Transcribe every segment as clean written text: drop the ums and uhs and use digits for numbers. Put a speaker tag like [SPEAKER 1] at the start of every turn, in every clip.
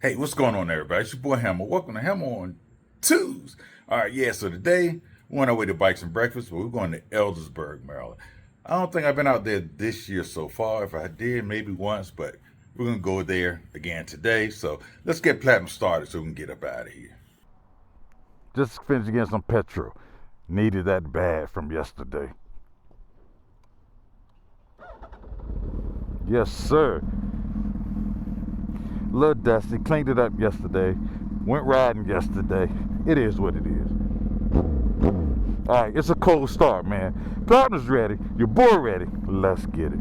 [SPEAKER 1] Hey, what's going on, everybody? It's your boy Hammer. Welcome to Hammer on Tues. All right, yeah, so today we're on our way to Bikes and Breakfast, but we're going to Eldersburg, Maryland. I don't think I've been out there this year so far. If I did, maybe once, but we're going to go there again today. So let's get Platinum started so we can get up out of here.
[SPEAKER 2] Just finished getting some petrol. Needed that bad from yesterday. Yes, sir. A little dusty. Cleaned it up yesterday. Went riding yesterday. It is what it is. All right, it's a cold start, man. Partner's ready. Your boy ready. Let's get it.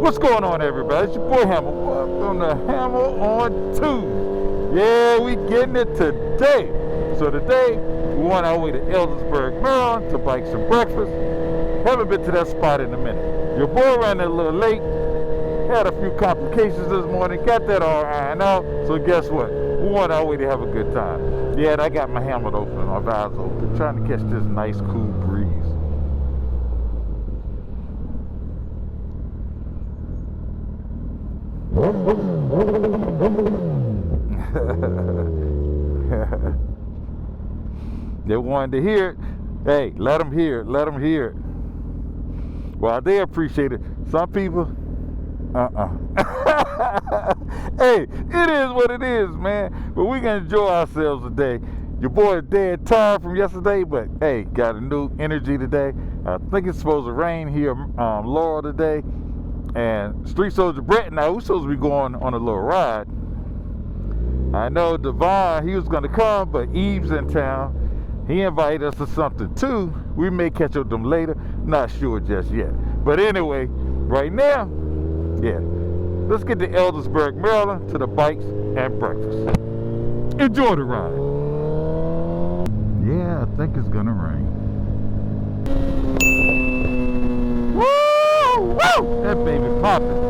[SPEAKER 2] What's going on, everybody? It's your boy Hammer. On the Hammer on Tuesday. Yeah, we getting it today. So today, we on our way to Eldersburg, Maryland to Bikes and Breakfast. Haven't been to that spot in a minute. Your boy ran a little late. Had a few complications this morning. Got that all ironed out. So guess what? We on our way to have a good time. Yeah, and I got my helmet open and my visor open, trying to catch this nice, cool breeze. They wanted to hear it. Hey, let them hear it. Let them hear it. Well, they appreciate it. Some people, Hey, it is what it is, man. But we can enjoy ourselves today. Your boy is dead tired from yesterday, but hey, got a new energy today. I think it's supposed to rain here, Laurel today. And Street Soldier Brett and I, we're supposed to be going on a little ride. I know Devon, he was going to come, but Eve's in town. He invited us to something too. We may catch up with them later. Not sure just yet. But anyway, right now, yeah, let's get to Eldersburg, Maryland to the Bikes and Breakfast. Enjoy the ride. Yeah, I think it's going to rain. Woo! Woo! That baby popping.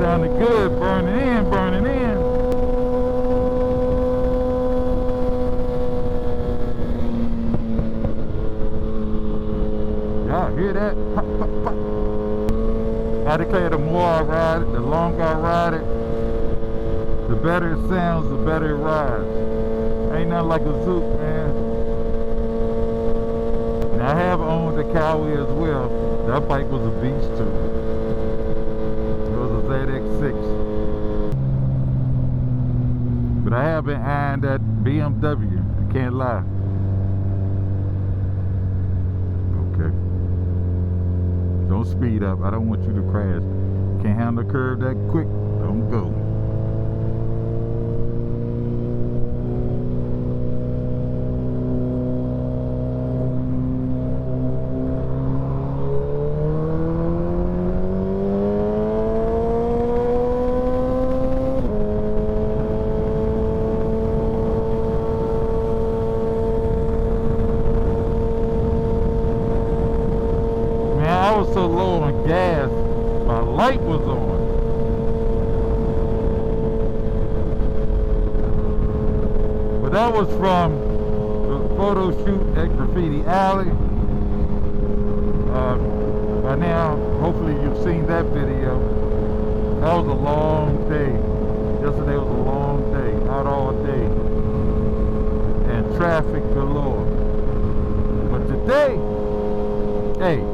[SPEAKER 2] Sounded good. Burning in, burning in. Y'all hear that? Pop, pop, pop. I declare the more I ride it, the longer I ride it, the better it sounds, the better it rides. Ain't nothing like a Zook, man. And I have owned a Cowie as well. That bike was a beast too. It was a ZX6. But I have been eyeing that BMW. I can't lie. Okay. Don't speed up. I don't want you to crash. Can't handle the curve that quick. Don't go. So low on gas, my light was on. But that was from the photo shoot at Graffiti Alley. By now, hopefully you've seen that video. That was a long day. Yesterday was a long day, out all day. And traffic galore. But today, hey,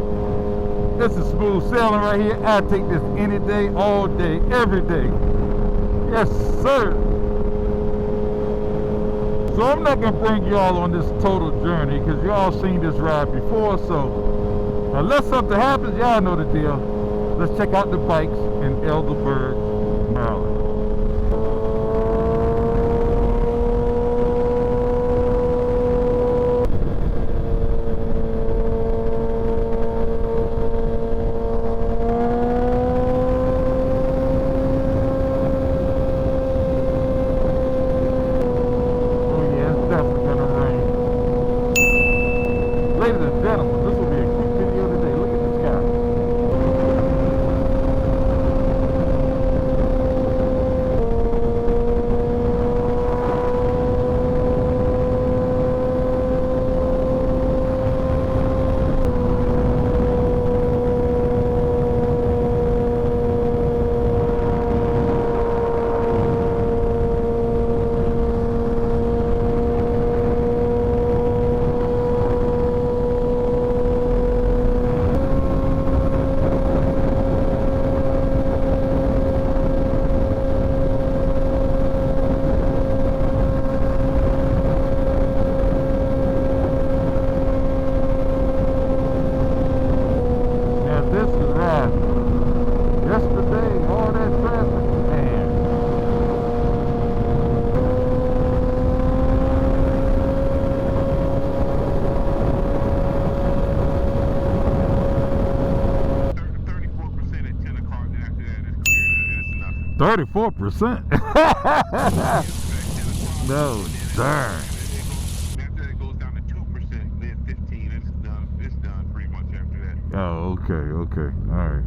[SPEAKER 2] this is smooth sailing right here. I take this any day, all day, every day. Yes, sir. So I'm not going to bring y'all on this total journey because y'all seen this ride before. So unless something happens, y'all know the deal. Let's check out the bikes in Eldersburg, Maryland. Ladies and gentlemen, this will be a quick video today. Look at this guy. 34%. No, darn.
[SPEAKER 3] After that, it goes down to 2%, then 15. It's done pretty much after that.
[SPEAKER 2] Oh, okay. All right.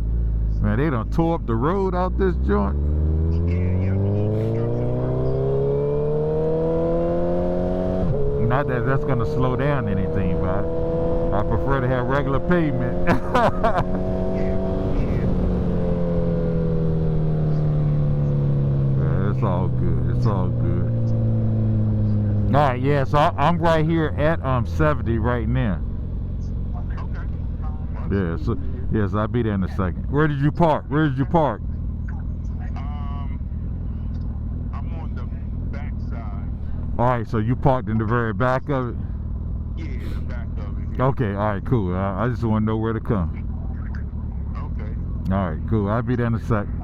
[SPEAKER 2] Man, they done tore up the road out this joint.
[SPEAKER 3] Yeah, a little construction work.
[SPEAKER 2] Not that that's gonna slow down anything, but I prefer to have regular pavement. Yeah, it's all good. It's all good. All right, yeah. So I'm right here at 70 right now.
[SPEAKER 3] Okay.
[SPEAKER 2] Yeah. So yes, I'll be there in a second. Where did you park?
[SPEAKER 3] I'm on the back side.
[SPEAKER 2] All right. So you parked in the very back of it.
[SPEAKER 3] Yeah, in the back of it. Yeah.
[SPEAKER 2] Okay. All right. Cool. I just want to know where to come.
[SPEAKER 3] Okay.
[SPEAKER 2] All right. Cool. I'll be there in a second.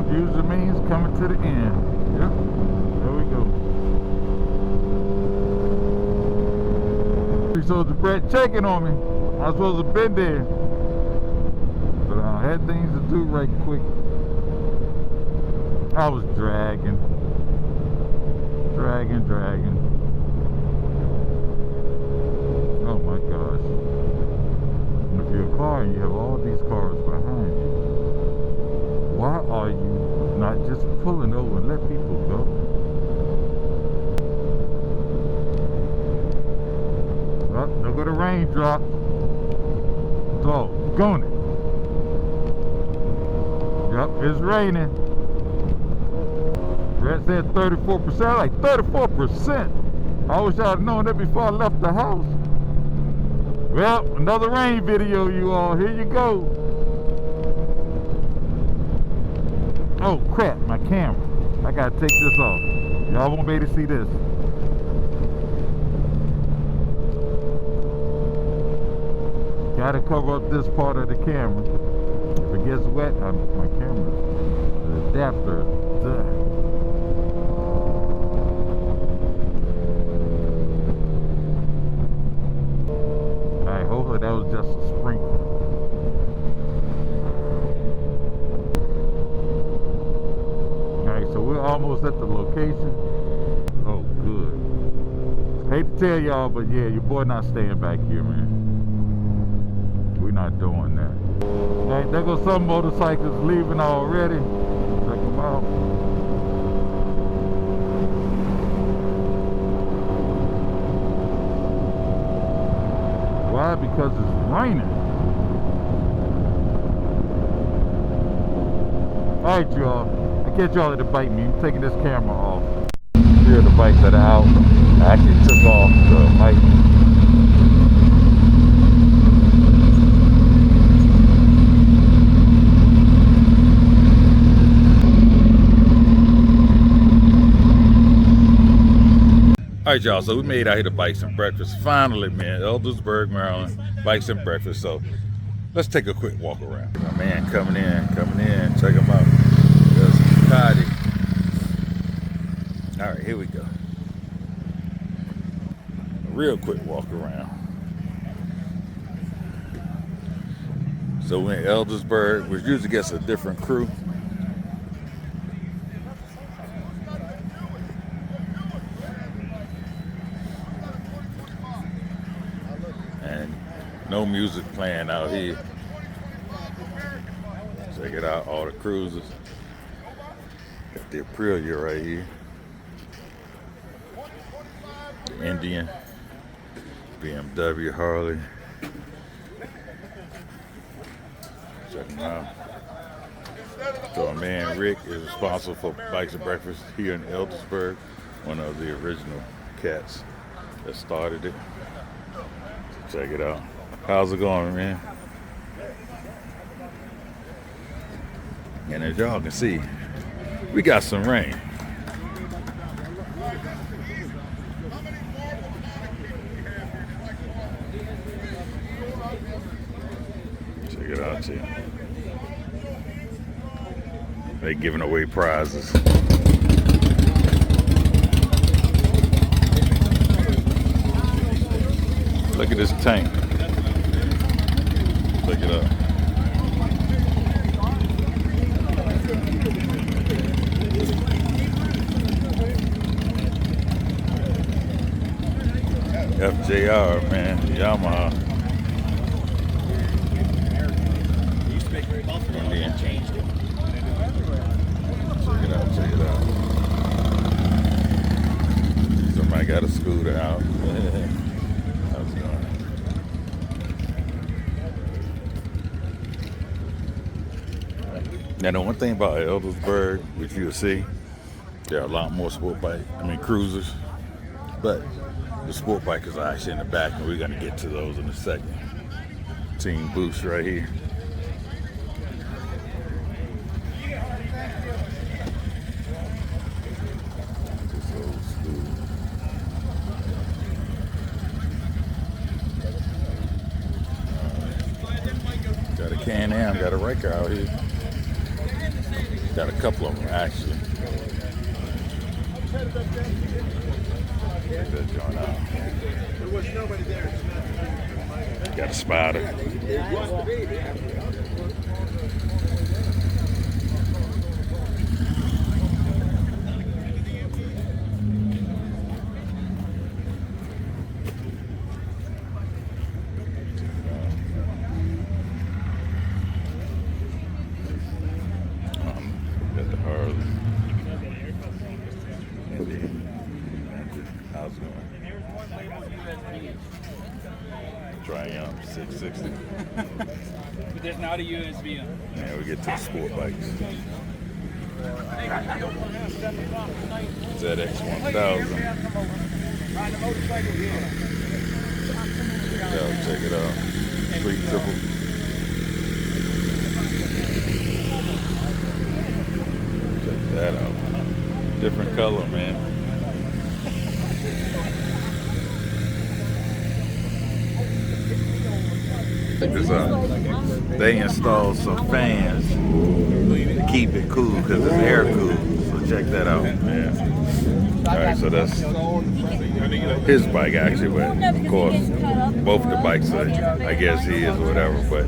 [SPEAKER 2] User means coming to the end. Yep. There we go. You supposed to Brett checking on me. I was supposed to have been there. But I had things to do right quick. I was dragging. Oh my gosh. And if you're a car and you have all these cars behind you, why are you not just pulling over and let people go? Well, there go the raindrop. Doggone it. Yep, it's raining. Brett said 34%. I like 34%. I wish I'd known that before I left the house. Well, another rain video, you all. Here you go. Oh crap, my camera. I gotta take this off. Y'all won't be able to see this. Gotta cover up this part of the camera. If it gets wet, my camera, the adapter is done. Alright, hopefully that was just a sprinkle. So we're almost at the location. Oh, good. Hate to tell y'all, but yeah, your boy not staying back here, man. We're not doing that. All right, there goes some motorcycles leaving already. Check them out. Why? Because it's raining. All right, y'all. Catch y'all at the bike meet. I'm taking this camera off. Here are the bikes that are out. I actually took off the mic. All right, y'all. So we made out here to Bikes and Breakfast. Finally, man. Eldersburg, Maryland. Bikes and Breakfast. So let's take a quick walk around. My man coming in. Check him out. All right, here we go. A real quick walk around. So we're in Eldersburg, which usually gets a different crew. And no music playing out here. Check it out, all the cruisers. Got the Aprilia right here. The Indian, BMW, Harley. Check them out. So our man Rick is responsible for Bikes and Breakfast here in Eldersburg, one of the original
[SPEAKER 1] cats that started it. Check it out. How's it going, man? And as y'all can see, we got some rain. Check it out, too. They giving away prizes. Look at this tank. Look it up. FJR, man, Yamaha. Indian. Check it out. Somebody got a scooter out. How's it going? Now, the one thing about Eldersburg, which you'll see, there are a lot more cruisers, but the sport bikers are actually in the back, and we're gonna get to those in a second. Team Boost right here. Just old school. Got a Can-Am, got a Ryker out here. Got a couple of them actually. Check that joint out. Got a Spider. Got the Harley. How's it going? Triumph 660.
[SPEAKER 4] But there's not a USB.
[SPEAKER 1] And we get to the Sportbikes. ZX 1000. Check it out. Street triple. Check that out. Different color, man. Check this out. They installed some fans to keep it cool because it's air cooled. So check that out, man. All right, so that's his bike actually, but of course both the bikes are, I guess he is or whatever. But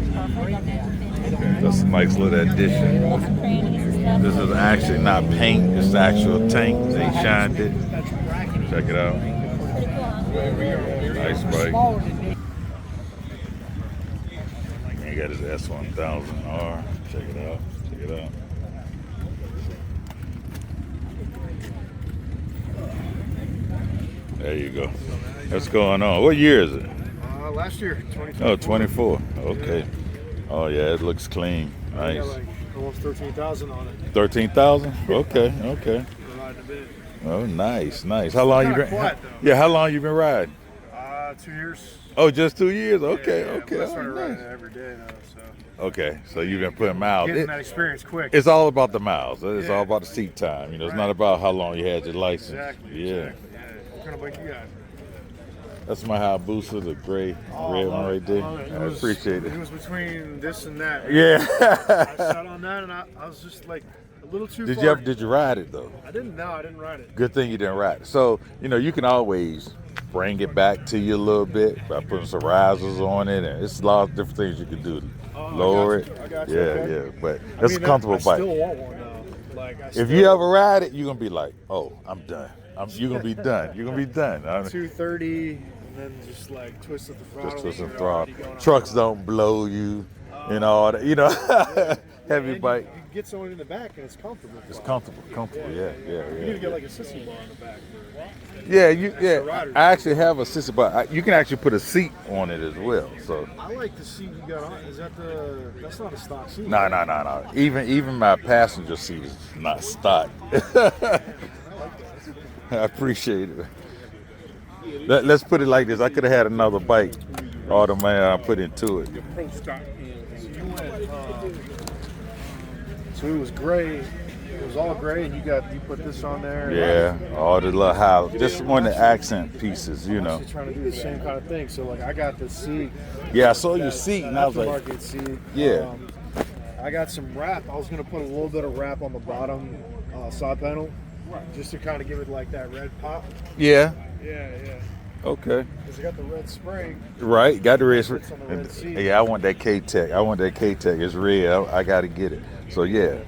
[SPEAKER 1] that's a nice little addition. This is actually not paint; it's the actual tank. They shined it. Check it out. Nice bike. He got his S1000R. Check it out. Check it out. There you go. What's going on? What year is it?
[SPEAKER 5] Last year, 2024.
[SPEAKER 1] Oh, 24. Okay. Oh, yeah, it looks clean. Nice.
[SPEAKER 5] Like almost 13,000 on it.
[SPEAKER 1] 13,000? Okay, okay.
[SPEAKER 5] Riding a bit.
[SPEAKER 1] Oh, nice, nice. How long you been?
[SPEAKER 5] Quiet,
[SPEAKER 1] Yeah, how long you been riding?
[SPEAKER 5] 2 years.
[SPEAKER 1] Oh, just 2 years? Okay,
[SPEAKER 5] Yeah,
[SPEAKER 1] okay.
[SPEAKER 5] I
[SPEAKER 1] Oh,
[SPEAKER 5] started riding
[SPEAKER 1] nice.
[SPEAKER 5] it every day now, so
[SPEAKER 1] Okay, so you've been putting miles.
[SPEAKER 5] getting that experience quick.
[SPEAKER 1] It's all about the miles. It's
[SPEAKER 5] Yeah.
[SPEAKER 1] all about the seat time. You know, it's
[SPEAKER 5] Right.
[SPEAKER 1] not about how long you had your license.
[SPEAKER 5] Exactly.
[SPEAKER 1] Yeah.
[SPEAKER 5] Exactly. Yeah. What kind of bike you got?
[SPEAKER 1] That's my Hayabusa, the gray, red one right there.
[SPEAKER 5] love it.
[SPEAKER 1] I appreciate it.
[SPEAKER 5] It was between this and that.
[SPEAKER 1] Yeah.
[SPEAKER 5] I sat on that and I was just like a little too
[SPEAKER 1] Did
[SPEAKER 5] far.
[SPEAKER 1] you ever, did you ride it though?
[SPEAKER 5] I didn't ride it.
[SPEAKER 1] Good thing you didn't ride it. So, you know, you can always bring it back to you a little bit by putting some risers on it, and it's a lot of different things you can do.
[SPEAKER 5] Oh,
[SPEAKER 1] Lower
[SPEAKER 5] I got you.
[SPEAKER 1] it.
[SPEAKER 5] I got you.
[SPEAKER 1] Yeah,
[SPEAKER 5] Okay.
[SPEAKER 1] yeah. But
[SPEAKER 5] I
[SPEAKER 1] it's
[SPEAKER 5] mean,
[SPEAKER 1] a comfortable
[SPEAKER 5] I
[SPEAKER 1] bike.
[SPEAKER 5] still want one though. Like,
[SPEAKER 1] If you ever ride it, you're gonna be like, oh, I'm done. You're gonna be done. You're gonna be done.
[SPEAKER 5] 230 and then just like twist at the throttle.
[SPEAKER 1] Just twist
[SPEAKER 5] you're
[SPEAKER 1] and throttle.
[SPEAKER 5] already going
[SPEAKER 1] Trucks
[SPEAKER 5] 100.
[SPEAKER 1] don't blow you and all that. You know, heavy
[SPEAKER 5] And
[SPEAKER 1] bike.
[SPEAKER 5] You get someone in the back and it's comfortable.
[SPEAKER 1] It's comfortable. Comfortable. Yeah, yeah,
[SPEAKER 5] You need to
[SPEAKER 1] yeah.
[SPEAKER 5] get like a sissy bar in the back.
[SPEAKER 1] Yeah, you. Yeah,
[SPEAKER 5] riders.
[SPEAKER 1] I actually have a sister, but you can actually put a seat on it as well. So.
[SPEAKER 5] I like the seat you got on. Is that the? That's not a stock seat.
[SPEAKER 1] No. Even my passenger seat is not stock. I appreciate it.
[SPEAKER 2] Let's put it like this. I could have had another bike. All the money I put into it.
[SPEAKER 5] So it was gray. It was all gray, and you put this on there.
[SPEAKER 2] Yeah, all the little highlights. Just one of the accent pieces, you know.
[SPEAKER 5] I'm trying to do the same kind of thing. So like I got the seat.
[SPEAKER 2] Yeah, I saw your seat, and I was like,
[SPEAKER 5] aftermarket seat.
[SPEAKER 2] yeah.
[SPEAKER 5] I got some wrap. I was gonna put a little bit of wrap on the bottom side panel, just to kind of give it like that red pop.
[SPEAKER 2] Yeah.
[SPEAKER 5] Yeah.
[SPEAKER 2] Okay.
[SPEAKER 5] Because I got the red spring.
[SPEAKER 2] Right, got the red.
[SPEAKER 5] On the red seat.
[SPEAKER 2] Yeah, I want that K-Tech. It's red. I got to get it. So yeah,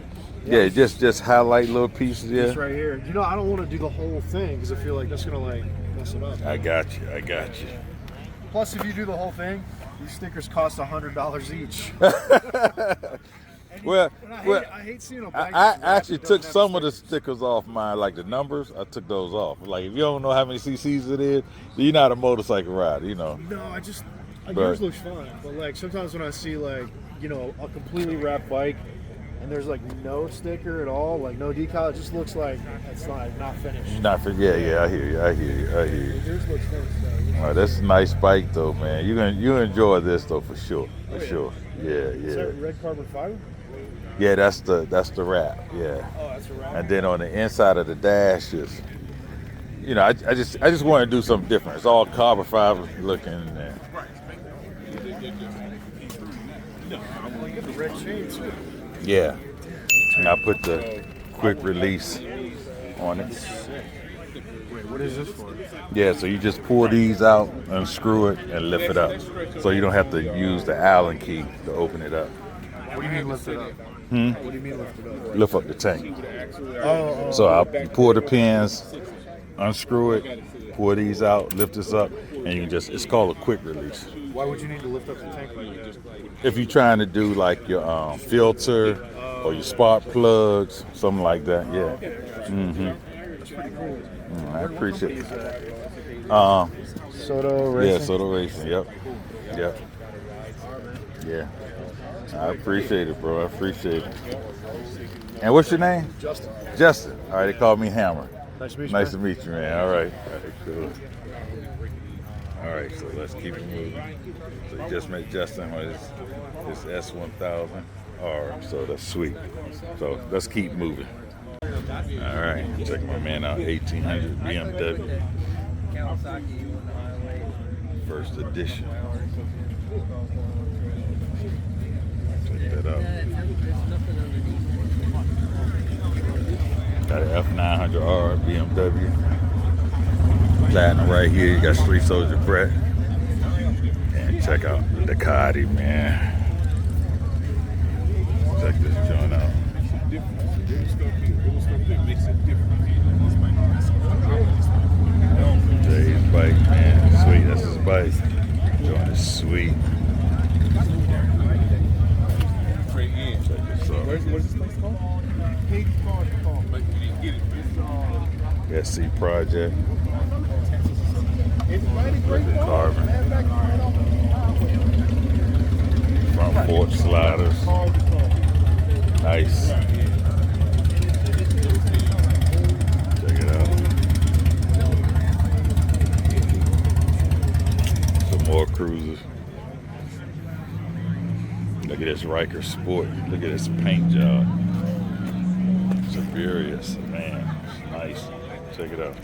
[SPEAKER 2] just highlight little pieces. Yeah.
[SPEAKER 5] This right here. You know, I don't want to do the whole thing because I feel like that's gonna like mess it up.
[SPEAKER 2] I got you.
[SPEAKER 5] Plus, if you do the whole thing, these stickers cost $100 each.
[SPEAKER 2] Well,
[SPEAKER 5] I hate seeing a bike.
[SPEAKER 2] I actually took some of the stickers off mine, like the numbers. I took those off. Like if you don't know how many cc's it is, you're not a motorcycle rider, you know.
[SPEAKER 5] No, yours looks fine. But like sometimes when I see like, you know, a completely wrapped bike and there's like no sticker at all, like no decal, it just looks like it's not finished.
[SPEAKER 2] Yeah. I hear you.
[SPEAKER 5] Yours looks finished though.
[SPEAKER 2] All right, that's a nice bike though, man. You enjoy this though for sure. Yeah.
[SPEAKER 5] Is that red carbon fiber?
[SPEAKER 2] Yeah, that's the wrap. Yeah.
[SPEAKER 5] Oh, that's a wrap.
[SPEAKER 2] And then on the inside of the dash is, you know, I just want to do something different. It's all carbon fiber looking in there.
[SPEAKER 5] You get the red chain too.
[SPEAKER 2] Yeah. And I put the quick release on it.
[SPEAKER 5] Wait, what is this for?
[SPEAKER 2] Yeah, so you just pull these out, unscrew it, and lift it up. So you don't have to use the Allen key to open it up.
[SPEAKER 5] What do you mean lift it up? What do you mean lift it up?
[SPEAKER 2] Lift up the tank.
[SPEAKER 5] Oh.
[SPEAKER 2] So I pull the pins, unscrew it, pull these out, lift this up, and you it's called a quick release.
[SPEAKER 5] Why would you need to lift up the tank like that?
[SPEAKER 2] If you're trying to do like your filter or your spark plugs, something like that, yeah.
[SPEAKER 5] That's pretty cool.
[SPEAKER 2] I appreciate it.
[SPEAKER 5] Soto Racing?
[SPEAKER 2] Yeah, Soto Racing, yep. Yeah. I appreciate it, bro. I appreciate it. And what's your name? Justin. All right, they call me Hammer.
[SPEAKER 5] Nice to meet you.
[SPEAKER 2] Nice to meet you, man. All right, cool. All right, so let's keep it moving. So you just met Justin with his S1000R, so that's sweet. So let's keep moving. All right, check my man out, 1800 BMW. First edition. Check that out. Got an F900R BMW. Platinum right here. You got Street Soldier Brett. And check out the Ducati, man. Check this joint out. Jay's bike, man. Sweet. That's his bike. Joint is sweet. Check this out.
[SPEAKER 5] What's this place called?
[SPEAKER 2] SC Project. Carbon. Front porch sliders. Nice. Check it out. Some more cruisers. Look at this Rykers Sport. Look at this paint job. Superior, man. It's nice. Check it out.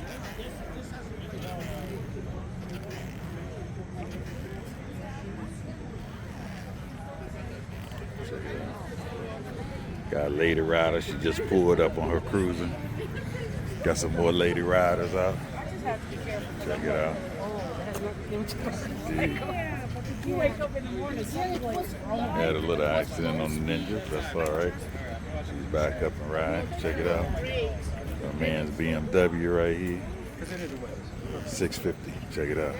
[SPEAKER 2] Got a lady rider. She just pulled up on her cruiser. Got some more lady riders out. Check it out.
[SPEAKER 6] You wake up in the morning,
[SPEAKER 2] Had a little accident on the Ninja. That's all right. She's back up and riding. Check it out. My man's BMW right here. 650. Check it out.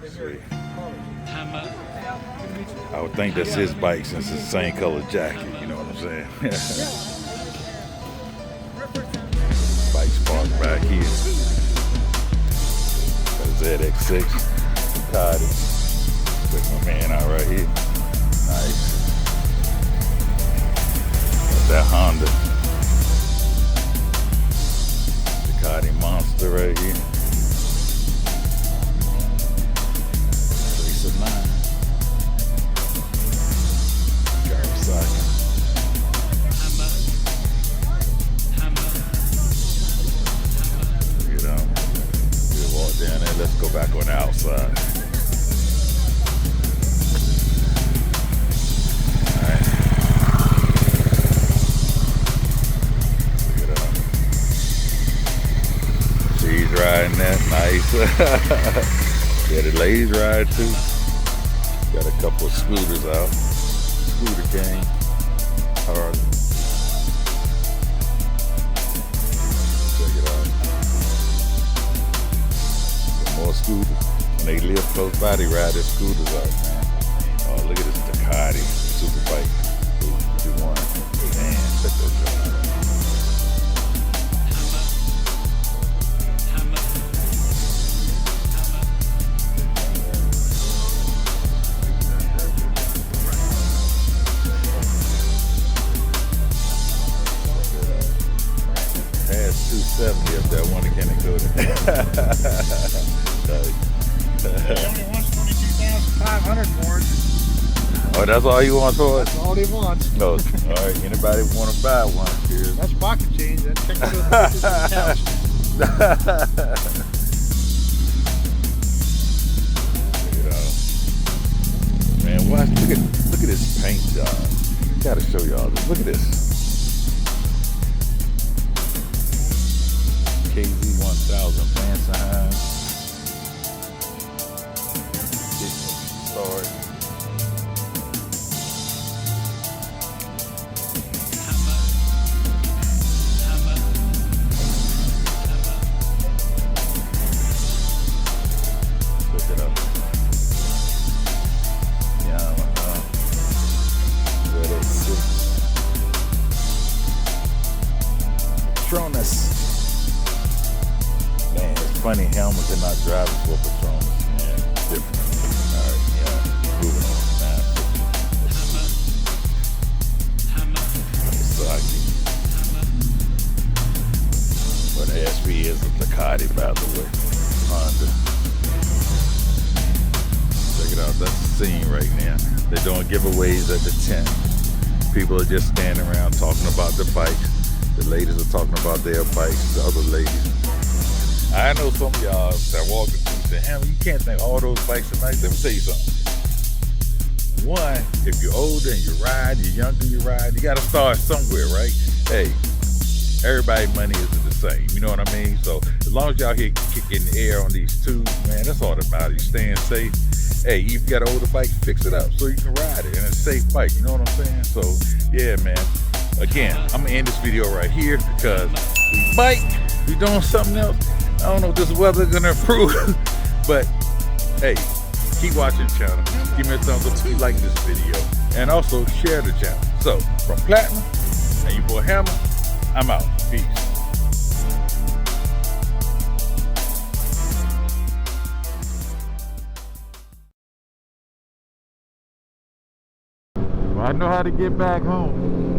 [SPEAKER 2] Sweet. I would think that's his bike since it's the same color jacket. You know what I'm saying? Bike's parked back here. Got his ZX6. Ducati. Check my man out right here. Nice. Got that Honda. Ducati Monster right here. Yeah, the ladies ride too. Got a couple of scooters out. Scooter gang. Harley. Check it out. Some more scooters. When they live close by, they ride their scooters out, man. Oh, look at this Ducati Superbike. 251. Man, check those out. Has 270 up there. I wonder can it go there.
[SPEAKER 5] He only wants 22,500 for it.
[SPEAKER 2] Oh, that's all you want for it?
[SPEAKER 5] That's all he wants.
[SPEAKER 2] No. All right. Anybody want to buy one? Cheers.
[SPEAKER 5] That's pocket change. That check out the couch.
[SPEAKER 2] Check it out. Man, watch. Look at this paint job. Gotta show y'all this. Look at this. KZ1000 fan sign. Start. Look it up. Yeah, Patronus. Man, it's funny helmets are not driving for Patronus, man. Different. Alright, yeah. Moving on. Suzuki. But the SV is a Ducati, by the way. Honda. Check it out. That's the scene right now. They're doing giveaways at the tent. People are just standing around talking about the bikes. The ladies are talking about their bikes. The other ladies. I know some of y'all that walk the street and say, Hammer, you can't think all those bikes are nice. Let me tell you something. One, if you're older and you ride, you're younger, you ride, you got to start somewhere, right? Hey, everybody's money isn't the same. You know what I mean? So as long as y'all here kicking the air on these tubes, man, that's all that matters. You staying safe. Hey, you've got an older bike, fix it up so you can ride it. And it's a safe bike, you know what I'm saying? So, yeah, man. Again, I'm going to end this video right here because we bike, we doing something else. I don't know if this weather's going to improve, but hey, keep watching the channel. Give me a thumbs up if you like this video. And also share the channel. So, from Platinum and your boy Hammer, I'm out. Peace. I know how to get back home.